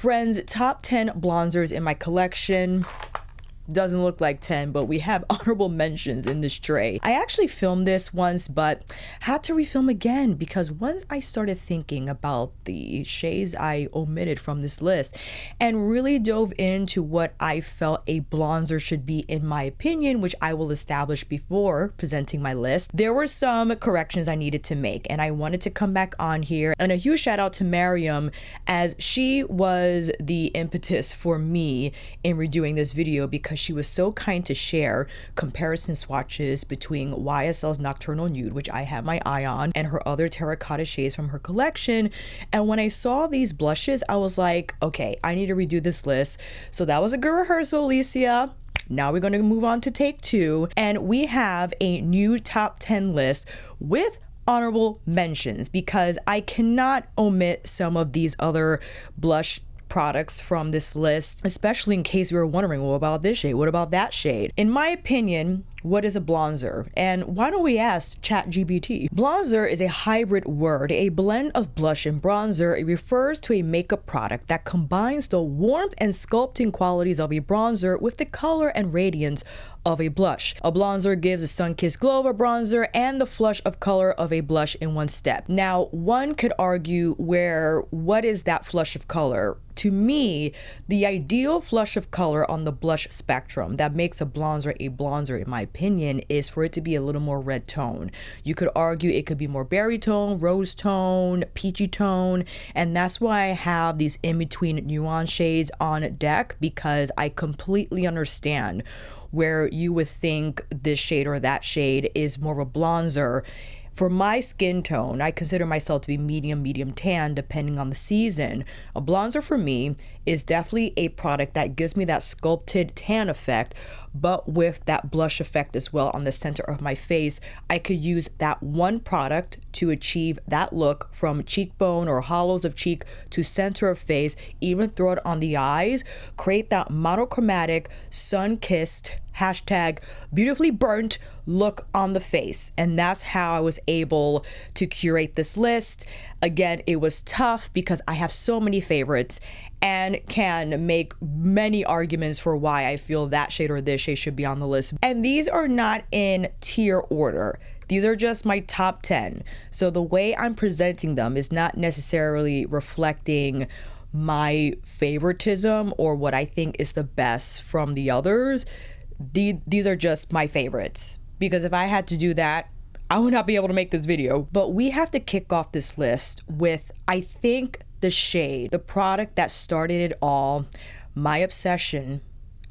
Friends, top 10 bronzers in my collection. Doesn't look like 10, but we have honorable mentions in this tray. I actually filmed this once, but had to refilm again because once I started thinking about the shades I omitted from this list and really dove into what I felt a bronzer should be in my opinion, which I will establish before presenting my list, there were some corrections I needed to make, and I wanted to come back on here. And a huge shout out to Mariam, as she was the impetus for me in redoing this video, because she was so kind to share comparison swatches between YSL's Nocturnal Nude, which I have my eye on, and her other terracotta shades from her collection. And when I saw these blushes, I was like, okay, I need to redo this list. So that was a good rehearsal, Alicia. Now we're going to move on to take 2, and we have a new top 10 list with honorable mentions because I cannot omit some of these other blush products from this list, especially in case you were wondering, what about this shade? What about that shade? In my opinion, what is a bronzer? And why don't we ask ChatGPT? Bronzer is a hybrid word, a blend of blush and bronzer. It refers to a makeup product that combines the warmth and sculpting qualities of a bronzer with the color and radiance of a blush. A bronzer gives a sun-kissed glow of a bronzer and the flush of color of a blush in one step. Now, one could argue what is that flush of color? To me, the ideal flush of color on the blush spectrum that makes a bronzer, in my opinion, is for it to be a little more red tone. You could argue it could be more berry tone, rose tone, peachy tone, and that's why I have these in-between nuance shades on deck, because I completely understand where you would think this shade or that shade is more of a bronzer. For my skin tone, I consider myself to be medium tan depending on the season. A bronzer for me is definitely a product that gives me that sculpted tan effect, but with that blush effect as well on the center of my face. I could use that one product to achieve that look from cheekbone or hollows of cheek to center of face, even throw it on the eyes, create that monochromatic, sun-kissed, hashtag beautifully burnt look on the face. And that's how I was able to curate this list. Again, it was tough because I have so many favorites and can make many arguments for why I feel that shade or this shade should be on the list. And these are not in tier order. These are just my top 10. So the way I'm presenting them is not necessarily reflecting my favoritism or what I think is the best from the others. These are just my favorites, because if I had to do that, I would not be able to make this video. But we have to kick off this list with, I think, the shade, the product that started it all, my obsession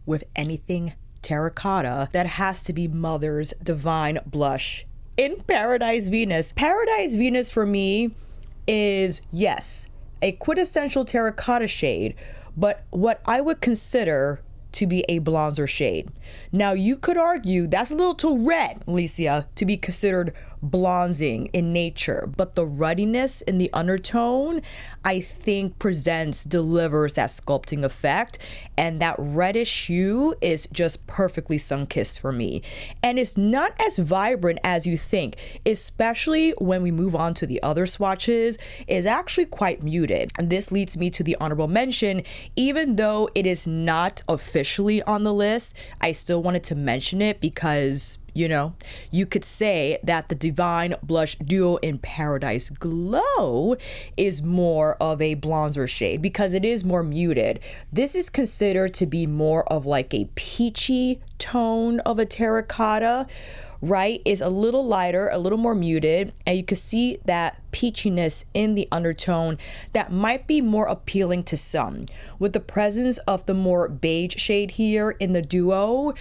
with anything terracotta. That has to be Mother's Divine Blush in Paradise Venus. Paradise Venus for me is, yes, a quintessential terracotta shade, but what I would consider to be a bronzer shade. Now, you could argue that's a little too red, Alicia, to be considered bronzing in nature, but the ruddiness in the undertone, I think, delivers that sculpting effect, and that reddish hue is just perfectly sun-kissed for me. And it's not as vibrant as you think, especially when we move on to the other swatches. It's actually quite muted. And this leads me to the honorable mention. Even though it is not officially on the list, I still wanted to mention it because, you know, you could say that the Divine Blush Duo in Paradise Glow is more of a bronzer shade because it is more muted. This is considered to be more of like a peachy tone of a terracotta, right? Is a little lighter, a little more muted, and you can see that peachiness in the undertone that might be more appealing to some. With the presence of the more beige shade here in the duo,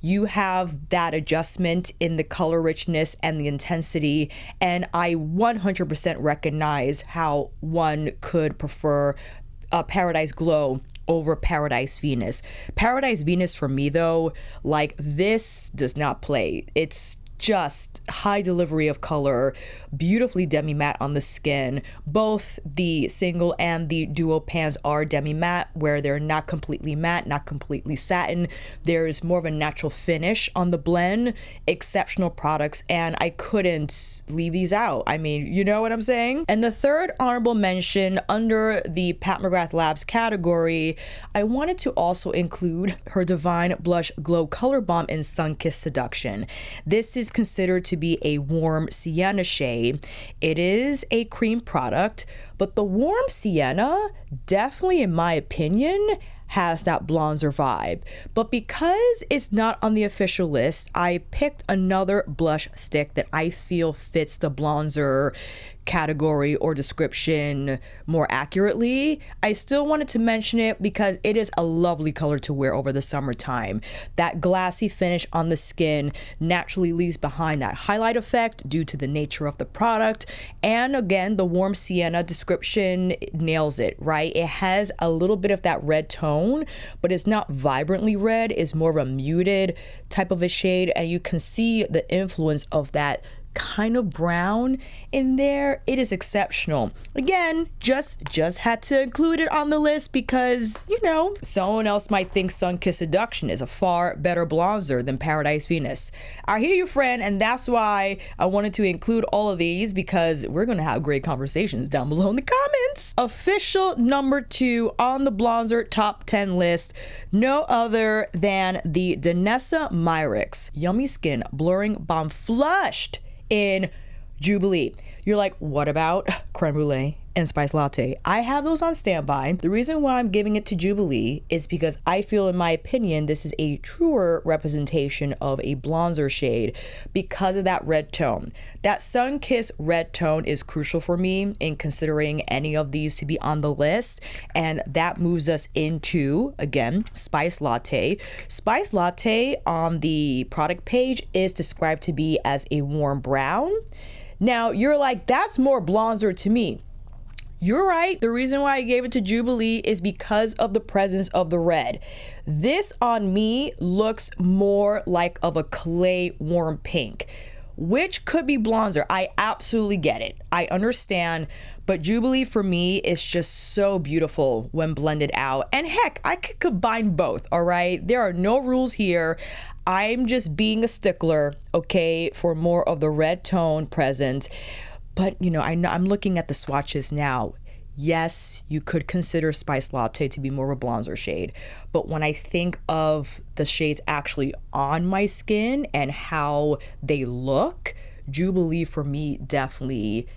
you have that adjustment in the color richness and the intensity, and I 100% recognize how one could prefer a Paradise Glow over Paradise Venus. Paradise Venus for me though, like, this does not play. It's just high delivery of color, beautifully demi matte on the skin. Both the single and the duo pans are demi matte, where they're not completely matte, not completely satin. There's more of a natural finish on the blend. Exceptional products, and I couldn't leave these out. I mean, you know what I'm saying? And the third honorable mention under the Pat McGrath Labs category, I wanted to also include her Divine Blush Glow Color Balm in Sun-Kissed Seduction. This is considered to be a warm sienna shade. It is a cream product, but the warm sienna definitely, in my opinion, has that bronzer vibe. But because it's not on the official list, I picked another blush stick that I feel fits the bronzer category or description more accurately. I still wanted to mention it because it is a lovely color to wear over the summertime. That glassy finish on the skin naturally leaves behind that highlight effect due to the nature of the product. And again, the warm sienna description nails it, right? It has a little bit of that red tone, but it's not vibrantly red. It's more of a muted type of a shade, and you can see the influence of that kind of brown in there. It is exceptional. Again, just had to include it on the list because, you know, someone else might think Sun-Kissed Seduction is a far better bronzer than Paradise Venus. I hear you, friend, and that's why I wanted to include all of these, because we're gonna have great conversations down below in the comments. Official number 2 on the bronzer top 10 list, no other than the Danessa Myricks Yummy Skin Blurring Balm Flushed in Jubilee. You're like, what about Creme Brulee and Spice Latte? I have those on standby. The reason why I'm giving it to Jubilee is because I feel, in my opinion, this is a truer representation of a bronzer shade because of that red tone. That sun-kissed red tone is crucial for me in considering any of these to be on the list, and that moves us into, again, Spice Latte. Spice Latte on the product page is described to be as a warm brown. Now, you're like, that's more bronzer to me. You're right. The reason why I gave it to Jubilee is because of the presence of the red. This on me looks more like of a clay warm pink, which could be bronzer. I absolutely get it. I understand. But Jubilee for me is just so beautiful when blended out. And heck, I could combine both, all right? There are no rules here. I'm just being a stickler, okay, for more of the red tone present. But, you know, I'm looking at the swatches now. Yes, you could consider Spice Latte to be more of a bronzer shade. But when I think of the shades actually on my skin and how they look, Jubilee for me definitely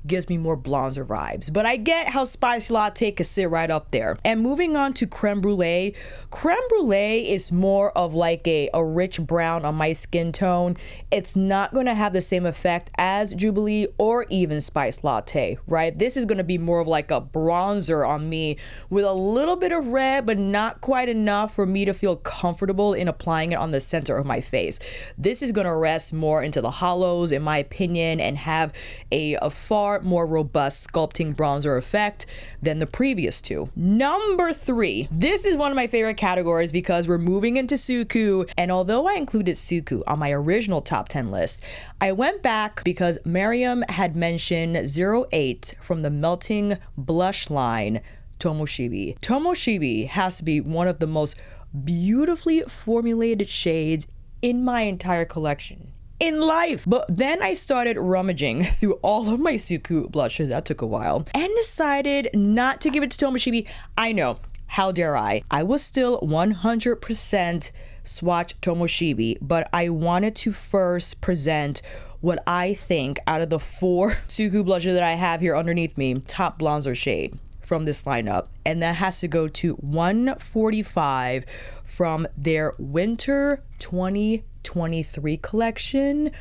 gives me more bronzer vibes. But I get how Spice Latte could sit right up there. And moving on to Creme Brulee. Creme Brulee is more of like a rich brown on my skin tone. It's not going to have the same effect as Jubilee or even Spice Latte, right? This is going to be more of like a bronzer on me with a little bit of red, but not quite enough for me to feel comfortable in applying it on the center of my face. This is going to rest more into the hollows, in my opinion, and have a far more robust sculpting bronzer effect than the previous two. Number 3. This is one of my favorite categories because we're moving into Suqqu, and although I included Suqqu on my original top 10 list, I went back because Miriam had mentioned 08 from the Melting Blush line, Tomoshibi. Tomoshibi has to be one of the most beautifully formulated shades in my entire collection in life. But then I started rummaging through all of my Suqqu blushes. That took a while, and decided not to give it to Tomoshibi. I know, how dare I? I will still 100% swatch Tomoshibi, but I wanted to first present what I think out of the 4 Suqqu blushes that I have here underneath me, top bronzer shade from this lineup, and that has to go to 145 from their Winter 2023 collection.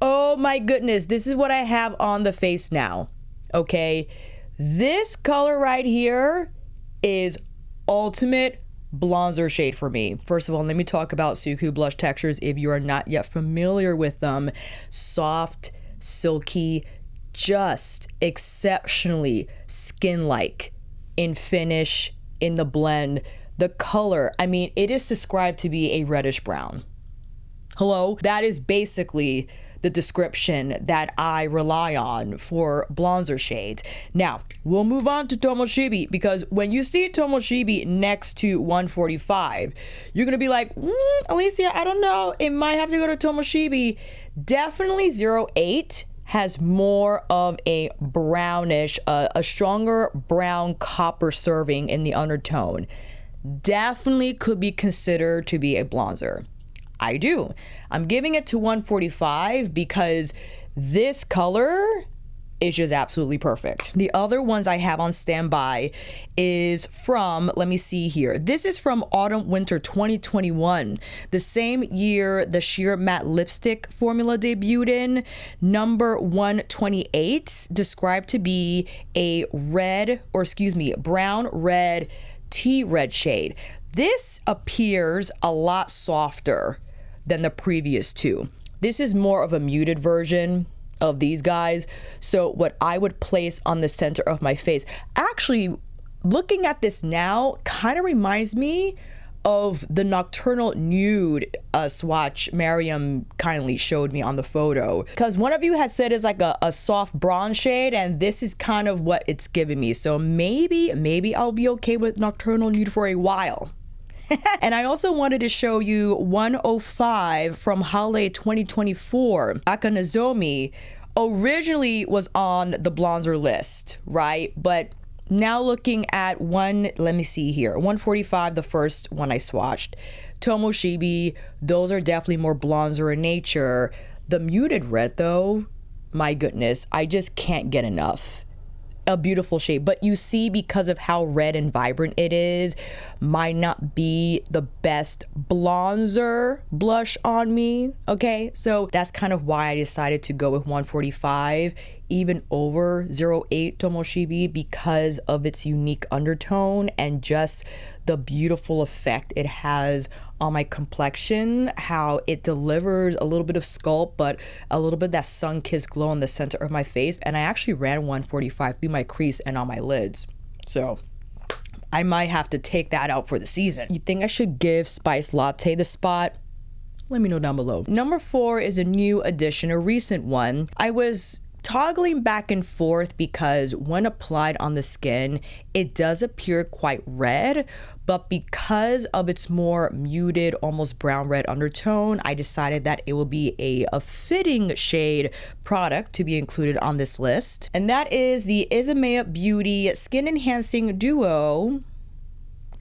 Oh my goodness, this is what I have on the face now, okay? This color right here is ultimate bronzer shade for me. First of all, let me talk about Suqqu blush textures if you are not yet familiar with them. Soft, silky, just exceptionally skin-like in finish, in the blend. The color, I mean, it is described to be a reddish brown. Hello? That is basically the description that I rely on for bronzer shades. Now, we'll move on to Tomoshibi, because when you see Tomoshibi next to 145, you're gonna be like, Alicia, I don't know, it might have to go to Tomoshibi. Definitely 08 has more of a brownish, a stronger brown copper serving in the undertone. Definitely could be considered to be a bronzer. I do. I'm giving it to 145 because this color is just absolutely perfect. The other ones I have on standby is from, let me see here. This is from Autumn Winter 2021. The same year the sheer matte lipstick formula debuted in. Number 128, described to be a brown red tea red shade. This appears a lot softer than the previous two. This is more of a muted version of these guys. So what I would place on the center of my face, actually looking at this now, kind of reminds me of the Nocturnal Nude swatch Mariam kindly showed me on the photo, because one of you had said it's like a soft bronze shade, and this is kind of what it's giving me. So maybe I'll be okay with Nocturnal Nude for a while. And I also wanted to show you 105 from Holiday 2024. Akanezome originally was on the bronzer list, right? But now looking at let me see here, 145, the first one I swatched. Tomoshibi, those are definitely more bronzer in nature. The muted red though, my goodness, I just can't get enough. A beautiful shade, but you see, because of how red and vibrant it is, might not be the best bronzer blush on me. Okay, so that's kind of why I decided to go with 145 even over 08 Tomoshibi, because of its unique undertone and just the beautiful effect it has on my complexion, how it delivers a little bit of sculpt, but a little bit of that sun-kissed glow in the center of my face. And I actually ran 145 through my crease and on my lids. So I might have to take that out for the season. You think I should give Spice Latte the spot? Let me know down below. Number 4 is a new addition, a recent one. I was toggling back and forth because when applied on the skin, it does appear quite red, but because of its more muted, almost brown red undertone, I decided that it will be a fitting shade product to be included on this list. And that is the Isamaya Beauty Skin Enhancing Duo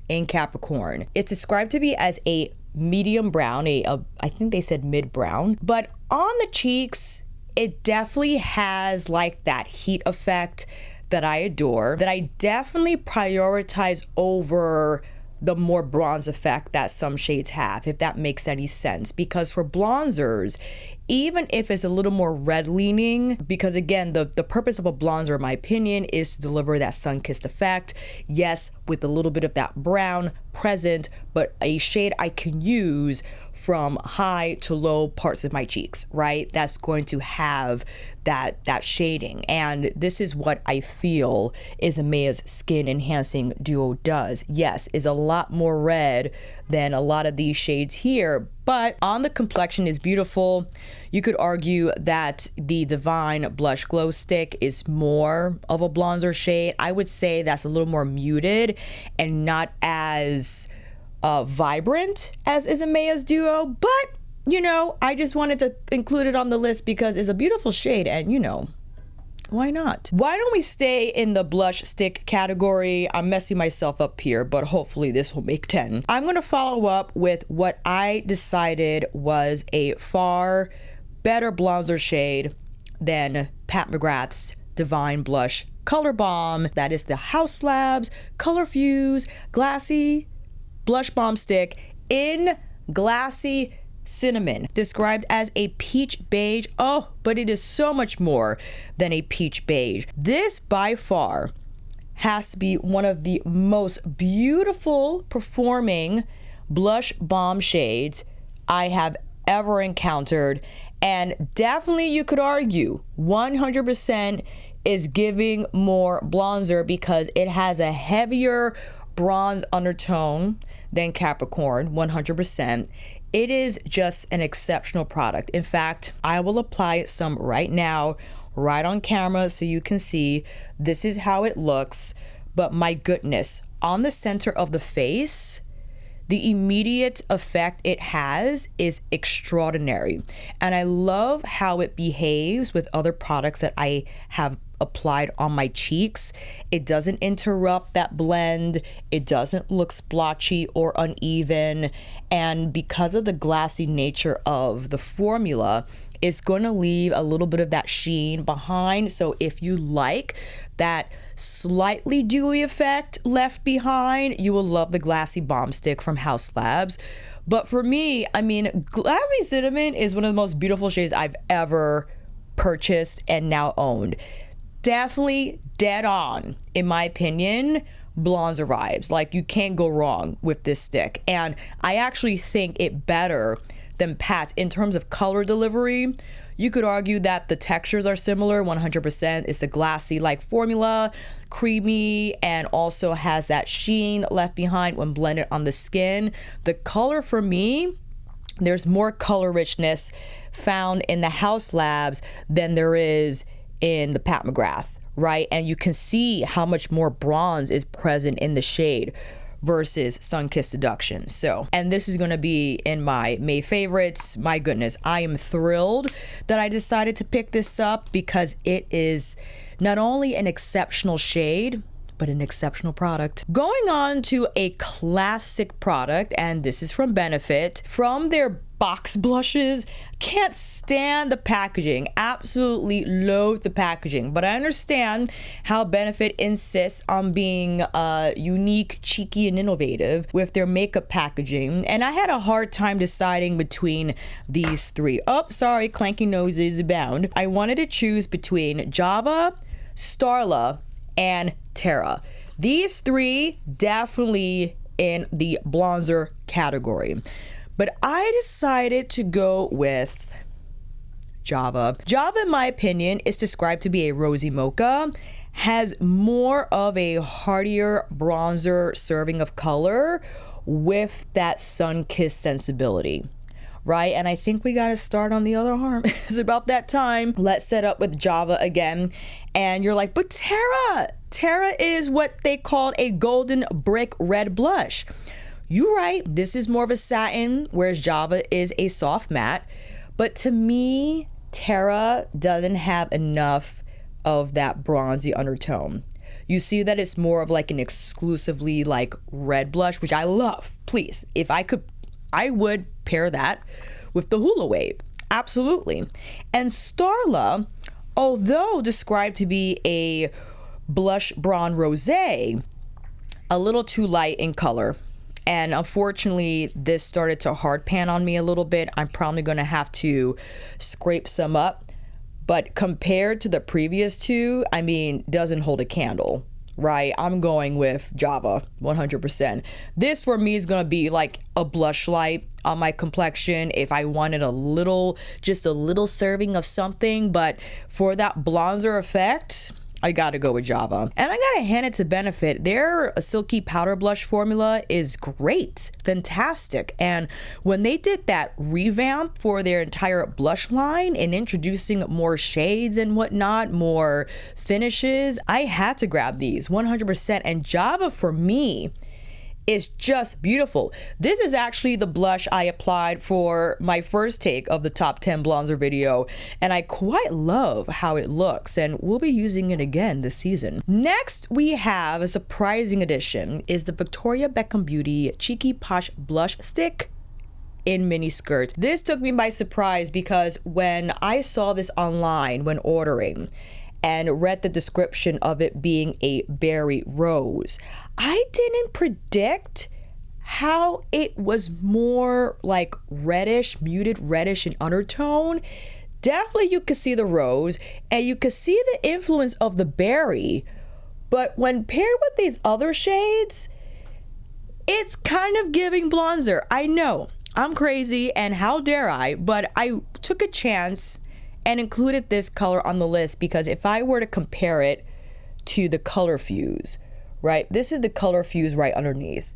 in Capricorn. It's described to be as a medium brown, I think they said mid brown, but on the cheeks, it definitely has like that heat effect that I adore, that I definitely prioritize over the more bronze effect that some shades have, if that makes any sense. Because for bronzers, even if it's a little more red leaning, because again, the purpose of a bronzer, in my opinion, is to deliver that sun-kissed effect. Yes, with a little bit of that brown present, but a shade I can use from high to low parts of my cheeks, right? That's going to have that shading. And this is what I feel Isamaya's Skin Enhancing Duo does. Yes, is a lot more red than a lot of these shades here, but on the complexion is beautiful. You could argue that the Divine Blush Glow Stick is more of a bronzer shade. I would say that's a little more muted and not as vibrant as Isamaya's Duo, but you know, I just wanted to include it on the list because it's a beautiful shade, and you know, why not? Why don't we stay in the blush stick category? I'm messing myself up here, but hopefully this will make 10. I'm gonna follow up with what I decided was a far better bronzer shade than Pat McGrath's Divine Blush Color Balm. That is the Haus Labs Color Fuse Glassy Blush Balm Stick in Glassy Cinnamon, described as a peach beige. Oh, but it is so much more than a peach beige. This by far has to be one of the most beautiful performing blush balm shades I have ever encountered, and definitely you could argue 100% is giving more bronzer because it has a heavier bronze undertone than Capricorn, 100%. It is just an exceptional product. In fact, I will apply some right now, right on camera, so you can see this is how it looks. But my goodness, on the center of the face, the immediate effect it has is extraordinary. And I love how it behaves with other products that I have applied on my cheeks. It doesn't interrupt that blend. It doesn't look splotchy or uneven. And because of the glassy nature of the formula, it's going to leave a little bit of that sheen behind. So if you like that slightly dewy effect left behind, you will love the Glassy Balm Stick from Haus Labs. But for me, I mean, Glassy Cinnamon is one of the most beautiful shades I've ever purchased and now owned. Definitely dead on, in my opinion, Blonzer vibes. Like, you can't go wrong with this stick. And I actually think it better than Pat's in terms of color delivery. You could argue that the textures are similar, 100%. It's the glassy-like formula, creamy, and also has that sheen left behind when blended on the skin. The color, for me, there's more color richness found in the Haus Labs than there is in the Pat McGrath, right? And you can see how much more bronze is present in the shade versus Sun-Kissed Seduction. So, and this is going to be in my May favorites. My goodness, I am thrilled that I decided to pick this up because it is not only an exceptional shade, but an exceptional product. Going on to a classic product, and this is from Benefit, from their box blushes. Can't stand the packaging, absolutely loathe the packaging, but I understand how Benefit insists on being unique, cheeky, and innovative with their makeup packaging, and I had a hard time deciding between these three. Oh, sorry, clanky noses abound. I wanted to choose between Java, Starla, and Terra. These three definitely in the Blonzer category. But I decided to go with Java. Java, in my opinion, is described to be a rosy mocha, has more of a heartier bronzer serving of color with that sun-kissed sensibility, right? And I think we gotta start on the other arm. It's about that time. Let's set up with Java again. And you're like, but Terra is what they called a golden brick red blush. You're right, this is more of a satin, whereas Java is a soft matte. But to me, Terra doesn't have enough of that bronzy undertone. You see that it's more of like an exclusively like red blush, which I love. Please, if I could, I would pair that with the Hula Wave. Absolutely. And Starla, although described to be a blush brawn rosé, a little too light in color. And unfortunately, this started to hard pan on me a little bit. I'm probably going to have to scrape some up. But compared to the previous two, I mean, doesn't hold a candle, right? I'm going with Java, 100%. This for me is going to be like a blush light on my complexion if I wanted a little, just a little serving of something. But for that Blonzer effect, I gotta go with Java. And I gotta hand it to Benefit. Their Silky powder blush formula is great, fantastic. And when they did that revamp for their entire blush line and introducing more shades and whatnot, more finishes, I had to grab these 100%. And Java for me is just beautiful. This is actually the blush I applied for my first take of the top 10 Blonzer video, and I quite love how it looks, and we'll be using it again this season. Next, we have a surprising addition, is the Victoria Beckham Beauty Cheeky Posh Blush Stick in mini skirt. This took me by surprise because when I saw this online when ordering, and read the description of it being a berry rose, I didn't predict how it was more like reddish, muted reddish in undertone. Definitely you could see the rose and you could see the influence of the berry, but when paired with these other shades, it's kind of giving Blonzer. I know, I'm crazy and how dare I, but I took a chance and included this color on the list because if I were to compare it to the color fuse, right? This is the color fuse right underneath.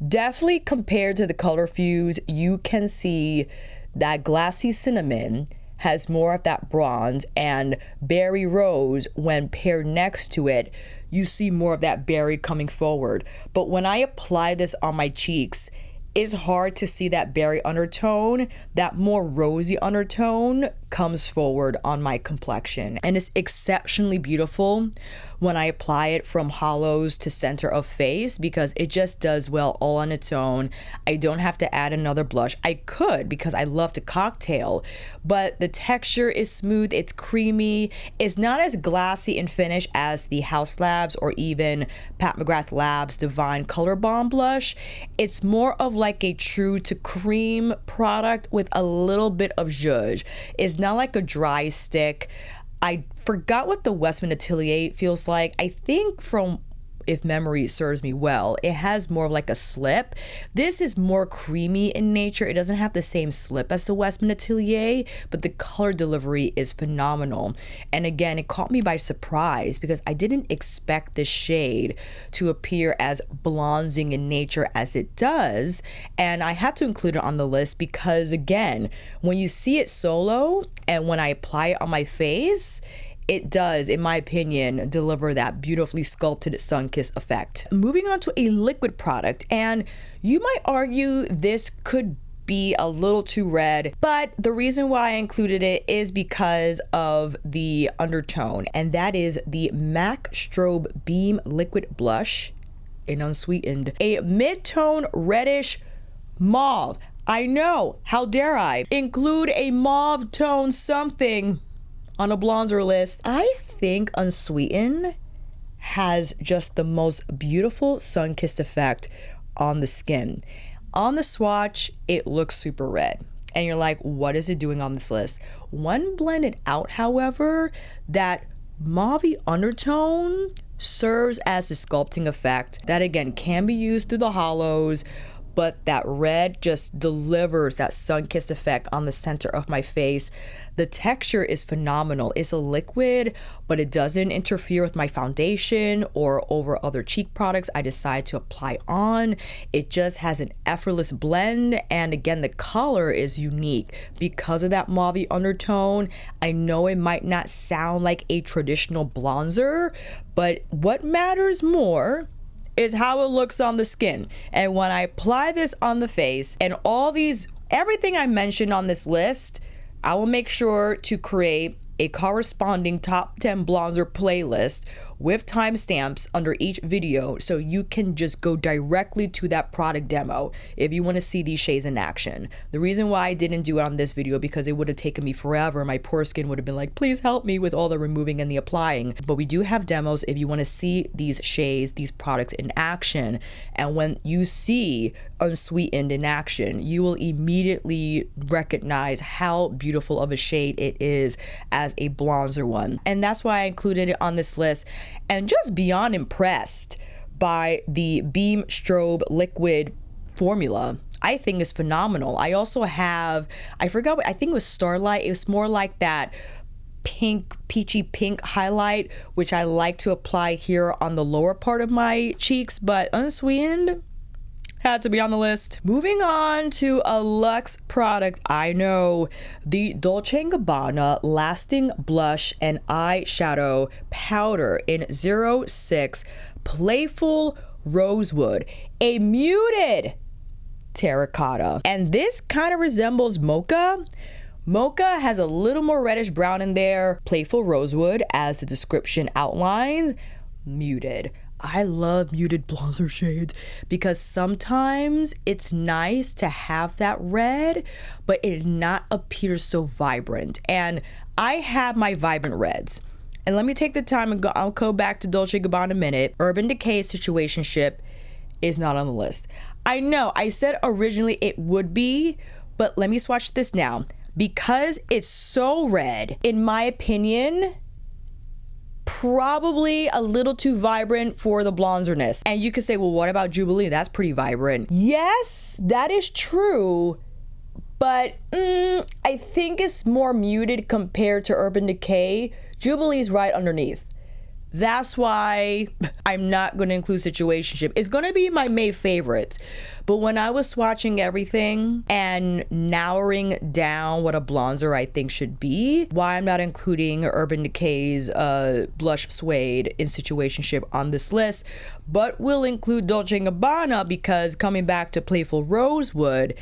Definitely compared to the color fuse, you can see that Glassy Cinnamon has more of that bronze, and Berry Rose, when paired next to it, you see more of that berry coming forward. But when I apply this on my cheeks, it's hard to see that berry undertone. That more rosy undertone comes forward on my complexion, and it's exceptionally beautiful when I apply it from hollows to center of face, because it just does well all on its own. I don't have to add another blush. I could, because I love to cocktail, but the texture is smooth, it's creamy. It's not as glassy in finish as the Haus Labs or even Pat McGrath Labs Divine Color Balm blush. It's more of like a true to cream product with a little bit of zhuzh. It's not like a dry stick. I forgot what the Westman Atelier feels like. I think, from, if memory serves me well, it has more of like a slip. This is more creamy in nature. It doesn't have the same slip as the Westman Atelier, but the color delivery is phenomenal. And again, it caught me by surprise because I didn't expect this shade to appear as bronzing in nature as it does. And I had to include it on the list because, again, when you see it solo and when I apply it on my face, it does, in my opinion, deliver that beautifully sculpted sun-kissed effect. Moving on to a liquid product, and you might argue this could be a little too red, but the reason why I included it is because of the undertone, and that is the MAC Strobe Beam Liquid Blush in Unsweetened, a mid-tone reddish mauve. I know, how dare I include a mauve tone something on a bronzer list. I think Unsweetened has just the most beautiful sun-kissed effect on the skin. On the swatch, it looks super red. And you're like, what is it doing on this list? When blended out, however, that mauvey undertone serves as a sculpting effect that, again, can be used through the hollows, but that red just delivers that sun-kissed effect on the center of my face. The texture is phenomenal. It's a liquid, but it doesn't interfere with my foundation or over other cheek products I decide to apply on. It just has an effortless blend, and again, the color is unique because of that mauvey undertone. I know it might not sound like a traditional bronzer, but what matters more is how it looks on the skin. And when I apply this on the face, and everything I mentioned on this list, I will make sure to create a corresponding top 10 bronzer playlist with timestamps under each video, so you can just go directly to that product demo if you want to see these shades in action. The reason why I didn't do it on this video, because it would have taken me forever. My poor skin would have been like, please help me with all the removing and the applying. But we do have demos if you want to see these shades, these products in action. And when you see Unsweetened in action, you will immediately recognize how beautiful of a shade it is as a bronzer one. And that's why I included it on this list. And just beyond impressed by the Beam Strobe liquid formula. I think is phenomenal. I also have, I forgot what, I think it was Starlight. It was more like that pink, peachy pink highlight, which I like to apply here on the lower part of my cheeks, but Unsweetened had to be on the list. Moving on to a luxe product, I know, the Dolce & Gabbana Lasting Blush and Eyeshadow Powder in 06 Playful Rosewood, a muted terracotta. And this kind of resembles Mocha. Mocha has a little more reddish brown in there. Playful Rosewood, as the description outlines, muted. I love muted bronzer shades because sometimes it's nice to have that red, but it not appear so vibrant. And I have my vibrant reds. And let me take the time and I'll go back to Dolce & Gabbana in a minute. Urban Decay Situationship is not on the list. I know I said originally it would be, but let me swatch this now. Because it's so red, in my opinion, probably a little too vibrant for the bronzerness. And you could say, well, what about Jubilee? That's pretty vibrant. Yes, that is true, but I think it's more muted compared to Urban Decay. Jubilee's right underneath. That's why I'm not going to include Situationship. It's going to be my May favorites. But when I was swatching everything and narrowing down what a bronzer I think should be, why I'm not including Urban Decay's Blush Suede in Situationship on this list, but will include Dolce & Gabbana because coming back to Playful Rosewood,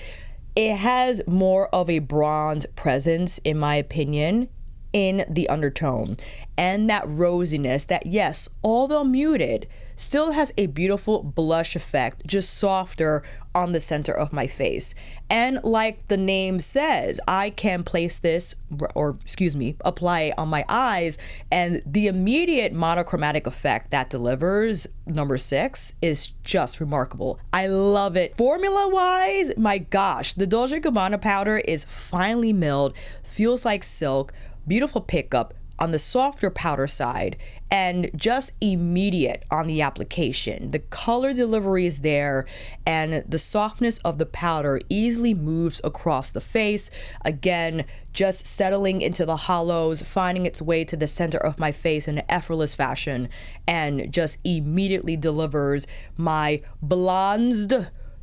it has more of a bronze presence, in my opinion, in the undertone. And that rosiness that, yes, although muted, still has a beautiful blush effect, just softer on the center of my face. And like the name says, I can place this, or excuse me, apply it on my eyes, and the immediate monochromatic effect that delivers, number 6, is just remarkable. I love it. Formula-wise, my gosh, the Dolce & Gabbana powder is finely milled, feels like silk, beautiful pickup on the softer powder side, and just immediate on the application. The color delivery is there, and the softness of the powder easily moves across the face. Again, just settling into the hollows, finding its way to the center of my face in an effortless fashion, and just immediately delivers my bronzed,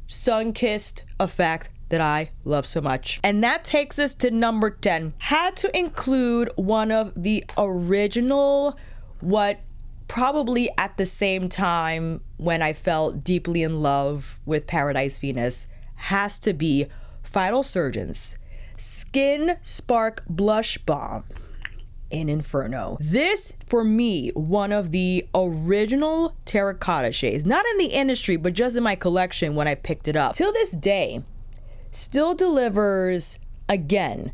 sun-kissed effect that I love so much. And that takes us to number 10. Had to include one of the original, what probably at the same time when I fell deeply in love with Paradise Venus, has to be Phytosurgence Skin Spark Blush Balm in Inferno. This, for me, one of the original terracotta shades, not in the industry, but just in my collection when I picked it up. Till this day, still delivers again.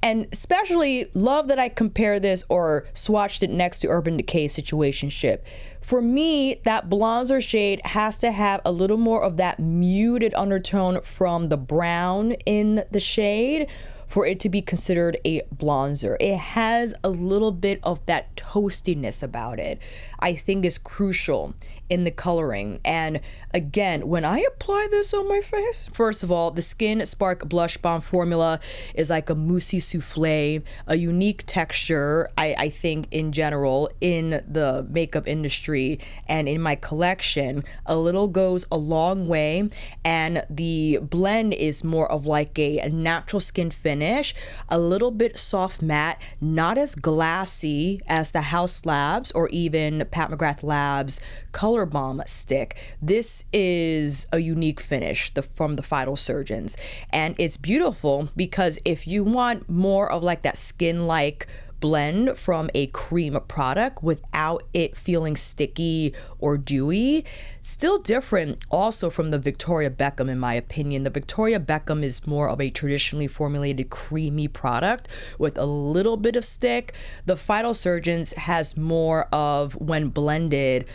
And especially love that I compare this or swatched it next to Urban Decay Situationship. For me, that bronzer shade has to have a little more of that muted undertone from the brown in the shade for it to be considered a bronzer. It has a little bit of that toastiness about it. I think is crucial in the coloring. And again, when I apply this on my face, first of all, the Skin Spark Blush Balm formula is like a moussey souffle, a unique texture, I think in general in the makeup industry and in my collection. A little goes a long way, and the blend is more of like a natural skin finish, a little bit soft matte, not as glassy as the Haus Labs or even Pat McGrath Labs Color Balm stick. This is a unique finish from the Phytosurgence, and it's beautiful because if you want more of like that skin-like blend from a cream product without it feeling sticky or dewy, still different also from the Victoria Beckham, in my opinion. The Victoria Beckham is more of a traditionally formulated creamy product with a little bit of stick. The Phytosurgence has more of, when blended,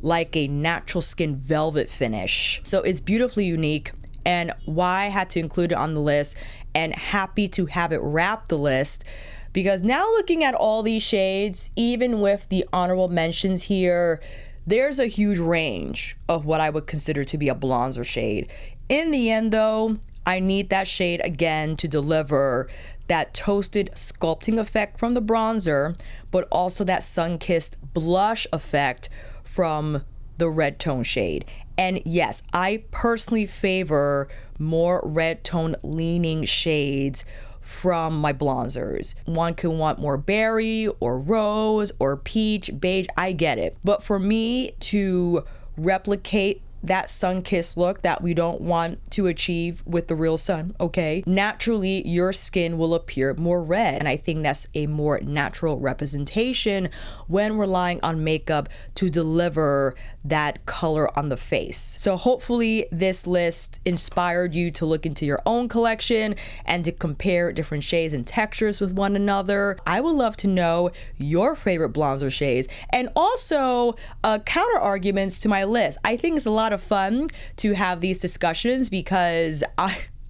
like a natural skin velvet finish. So it's beautifully unique, and why I had to include it on the list, and happy to have it wrap the list, because now looking at all these shades, even with the honorable mentions here, there's a huge range of what I would consider to be a bronzer shade. In the end though, I need that shade again to deliver that toasted sculpting effect from the bronzer, but also that sun-kissed blush effect from the red tone shade. And yes, I personally favor more red tone leaning shades from my bronzers. One can want more berry or rose or peach, beige, I get it. But for me to replicate that sun-kissed look that we don't want to achieve with the real sun, okay? Naturally, your skin will appear more red, and I think that's a more natural representation when relying on makeup to deliver that color on the face. So hopefully this list inspired you to look into your own collection and to compare different shades and textures with one another. I would love to know your favorite bronzer shades, and also counter arguments to my list. I think it's a lot of fun to have these discussions because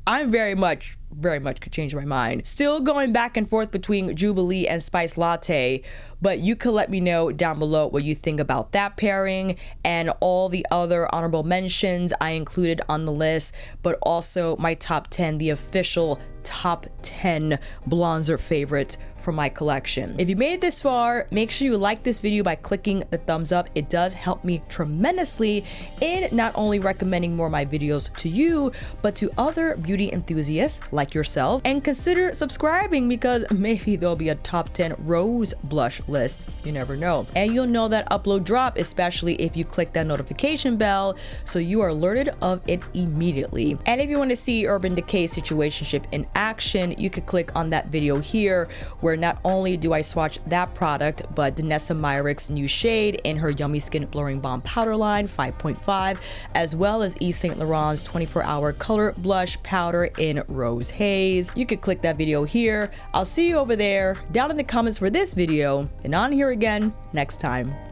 I'm very much very much could change my mind. Still going back and forth between Jubilee and Spice Latte, but you could let me know down below what you think about that pairing and all the other honorable mentions I included on the list, but also my top 10, the official top 10 bronzer favorites from my collection. If you made it this far, make sure you like this video by clicking the thumbs up. It does help me tremendously in not only recommending more of my videos to you, but to other beauty enthusiasts like yourself. And consider subscribing, because maybe there'll be a top 10 rose blush list. You never know. And you'll know that upload drop, especially if you click that notification bell, so you are alerted of it immediately. And if you want to see Urban Decay's situationship in action, you could click on that video here, where not only do I swatch that product, but Danessa Myricks new shade in her Yummy Skin Blurring Balm powder line 5.5, as well as Yves Saint Laurent's 24-hour color blush powder in Rose Haze. You could click that video here. I'll see you over there, down in the comments for this video, and on here again next time.